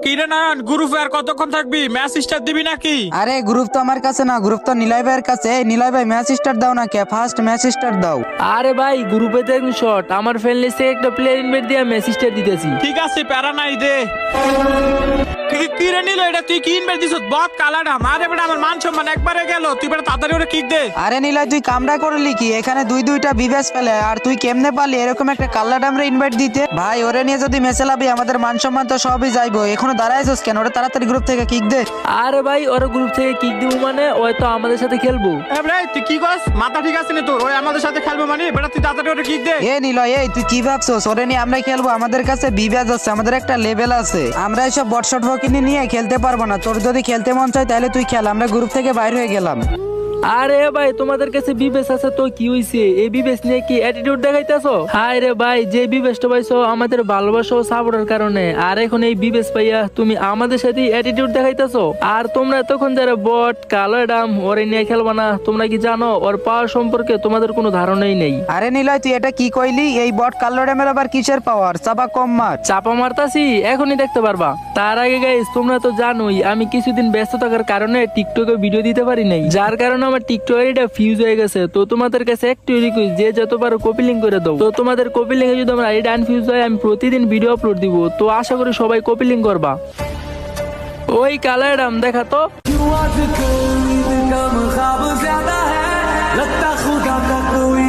কিরে নয়ন, গ্রুপে আর কতক্ষণ থাকবি? ম্যাচ স্টার্ট দিবি নাকি? আরে গ্রুপ তো আমার কাছে না, গ্রুপ তো নিলয় ভাইয়ের কাছে। এই নিলয় ভাই ম্যাচ স্টার্ট দাও না কে, ফার্স্ট ম্যাচ স্টার্ট দাও। আরে ভাই গ্রুপে দেখুন শট আমার ফ্রেন্ড লিস্টে একটা প্লেয়ার ইনভাইট দিয়ে মেসেজটা দিতেছি। ঠিক আছে, প্যারা নাই দে। কিরে নিল এটা তুই কি ইনভাইট দিছ? বট কালাডা মারে বেটা, আমার মান সম্মান একবারে গেল। তুই বেটা তাড়াতাড়ি ওরে কিক দে। আরে নিলয় তুই কামড়া করলি কি? এখানে দুইটা বিবেস ফেলে আর তুই কেমনে পারলি এরকম একটা কাল্লা ডামরে ইনভাইট দিতে? ভাই ওরে নিয়ে যদি মেসে লাবি আমাদের মান সম্মান তো সবই যাইবো। এখনো দাঁড়াইছিস কেন? ওরে তাড়াতাড়ি গ্রুপ থেকে কিক দে। আরে ভাই ওরা গ্রুপ থেকে কিক দিব মানে ওই তো আমাদের সাথে খেলবো। এ ভাই তুই কি করস? মাথা ঠিক আছে না তোর? ওই আমাদের সাথে খেলবো মানে বেটা তুই তাড়াতাড়ি ওরে কিক দে। এ নিলয় এই তুই কি ভাবছস? ওরে নিয়ে আমরা খেলবো? আমাদের কাছে বিবেস আছে, আমাদের একটা লেভেল আছে। আমরা এইসব বটশট বকিনি নিয়ে খেলতে পারবো না। তোর যদি খেলতে মন চায় তাহলে তুই খেল, আমরা গ্রুপ থেকে বাইর হয়ে গেলাম। আরে ভাই তোমাদের কাছে বিবেস আছে তো কি হইছে? এই বিবেস নিয়ে কি অ্যাটিটিউড দেখাইতেছো? হায় রে ভাই, যে বিবেসটা পাইছো আমাদের ভালোবাসা ও সাপোর্টের কারণে, আর এখন এই বিবেস পাইয়া তুমি আমাদের সাথে অ্যাটিটিউড দেখাইতেছো। আর তোমরা তখন যারা বট কালো ডাম ওরে নিয়ে খেলবা না, তোমরা কি জানো ওর পাওয়ার সম্পর্কে তোমাদের কোনো ধারণাই নেই। আরে নিলয় তুই এটা কি কইলি? এই বট কাল্লো ড্যামের আবার কিসের পাওয়ার? চাপা কম মার। চাপা মারতাছি এখনই দেখতে পারবা। তার আগে গাইস তোমরা তো জানোই আমি কিছুদিন ব্যস্ত থাকার কারণে টিকটকে ভিডিও দিতে পারি নাই, যার কারণে আমার টিকটক আইডিটা ফিউজ হয়ে গেছে। তো তোমাদের কাছে একটু রিকোয়েস্ট, যে যত পারো কপি লিংক করে দাও। তো তোমাদের কপি লিংকে যদি আমার আইডি আনফিউজ হয় আমি প্রতিদিন ভিডিও আপলোড দিব। তো আশা করি সবাই কপি লিংক করবা। ওই কালারাম দেখা তো। क्यों आजकल नींद कम ख्वाब ज्यादा है लगता खुदा का कोई